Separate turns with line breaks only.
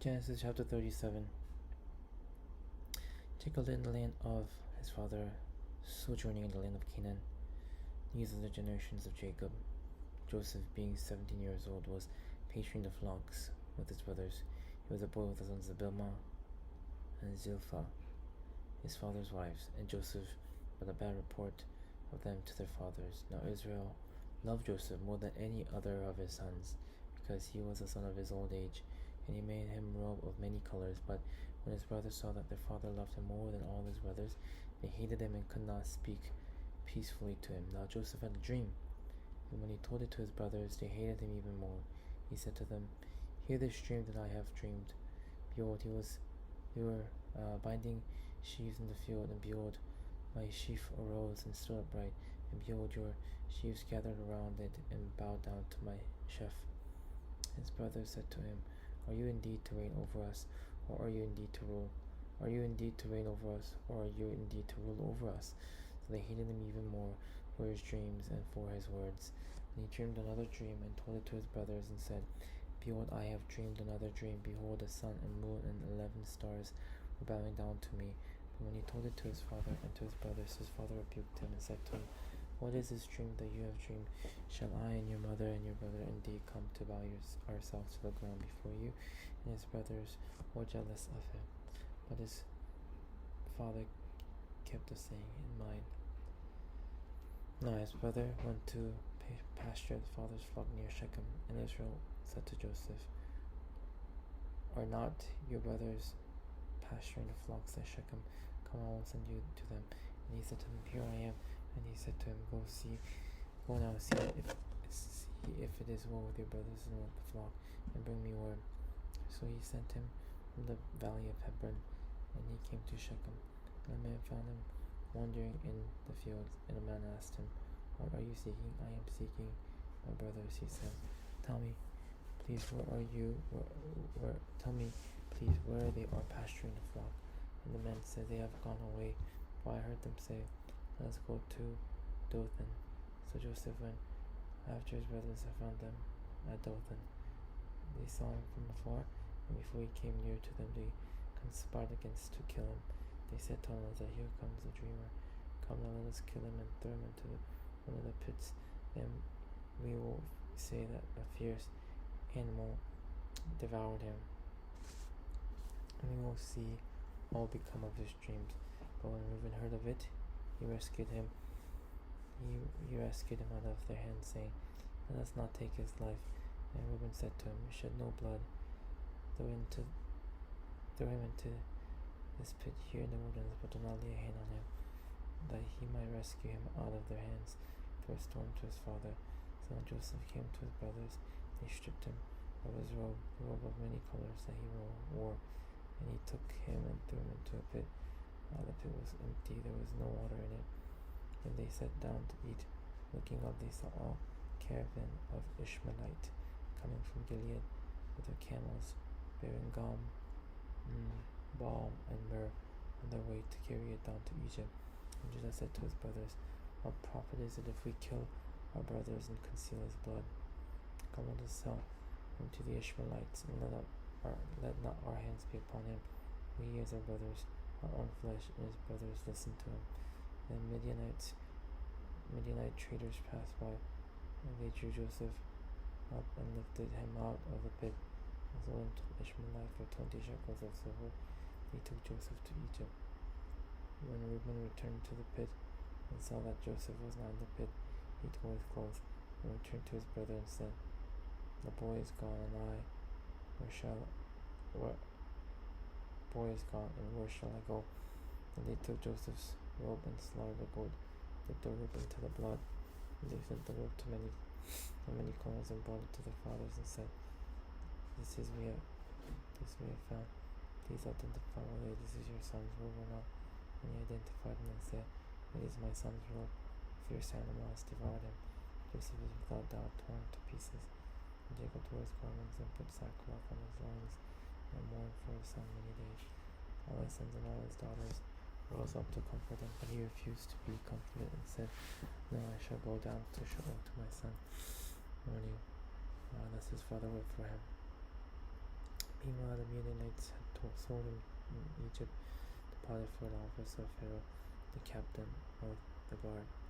Genesis chapter 37. Jacob lived in the land of his father, sojourning in the land of Canaan. These are the generations of Jacob. Joseph, being 17 years old, was pasturing the flocks with his brothers. He was a boy with the sons of Bilhah and Zilpah, his father's wives, and Joseph brought a bad report of them to their fathers. Now Israel loved Joseph more than any other of his sons, because he was the son of his old age, and he made him robe of many colors. But when his brothers saw that their father loved him more than all his brothers, they hated him and could not speak peacefully to him. Now Joseph had a dream, and when he told it to his brothers, they hated him even more. He said to them, "Hear this dream that I have dreamed. Behold, we were binding sheaves in the field, and behold, my sheaf arose and stood upright, and behold, your sheaves gathered around it and bowed down to my sheaf." His brothers said to him, "Are you indeed to reign over us, or are you indeed to rule? Are you indeed to reign over us, or are you indeed to rule over us?" So they hated him even more for his dreams and for his words. And he dreamed another dream and told it to his brothers and said, "Behold, I have dreamed another dream. Behold, the sun and moon and 11 stars were bowing down to me." But when he told it to his father and to his brothers, his father rebuked him and said to him, "What is this dream that you have dreamed? Shall I and your mother and your brother indeed come to bow ourselves to the ground before you?" And his brothers were jealous of him. But his father kept the saying in mind. Now his brother went to pasture his father's flock near Shechem, and Israel said to Joseph, "Are not your brothers pasturing the flocks at Shechem? Come, I will send you to them." And he said to him, "Here I am." And he said to him, Go now see if it is well with your brothers and with the flock, and bring me word." So he sent him from the valley of Hebron, and he came to Shechem. And a man found him wandering in the fields, and a man asked him, "What are you seeking?" "I am seeking my brothers," he said. Tell me, please, where they are pasturing the flock." And the man said, "They have gone away, for I heard them say, 'Let us go to Dothan.'" So Joseph went after his brothers and found them at Dothan. They saw him from afar, and before he came near to them, they conspired against to kill him. They said to one another, "Here comes the dreamer. Come now, let us kill him and throw him into one of the pits. Then we will say that a fierce animal devoured him, and we will see what will become of his dreams." But when Reuben heard of it, he rescued him. He rescued him out of their hands, saying, "Let us not take his life." And Reuben said to him, "Shed no blood. Throw him into this pit here in the wilderness, but do not lay a hand on him, that he might rescue him out of their hands." First told him to his father. So when Joseph came to his brothers, they stripped him of his robe, the robe of many colors that he wore, and he took him and threw him into a pit. Now the pit was empty, there was no water in it. And they sat down to eat. Looking up, they saw a caravan of Ishmaelite coming from Gilead with their camels, bearing balm and myrrh on their way to carry it down to Egypt. And Judah said to his brothers, "What profit is it if we kill our brothers and conceal his blood? Come, let us sell him to the Ishmaelites, and let not our hands be upon him. We as our brothers, our own flesh." And his brothers listened to him. Then Midianite traders passed by, and they drew Joseph up and lifted him out of the pit, and sold him to the Ishmaelite for 20 shekels of silver. They took Joseph to Egypt. When Reuben returned to the pit and saw that Joseph was not in the pit, he tore his clothes and returned to his brother and said, "The boy is gone, and where shall I go?" And they took Joseph's robe and slaughtered the goat, dipped the robe into the blood, and they sent the robe to many corners and brought it to their fathers and said, This we have found. Please identify whether this is your son's robe or not." And he identified him and said, "It is my son's robe. A fierce animal has devoured him." Joseph was without doubt torn to pieces. And Jacob tore his garments and put sackcloth on his loins, and mourned for his son many days. All his sons and all his daughters rose up to comfort him, but he refused to be comforted and said, "No, I shall go down to Shiloh to my son." Mourning, lest his father wept for him. Meanwhile, the Midianites had sold him in Egypt to Potiphar, the officer of Pharaoh, the captain of the guard.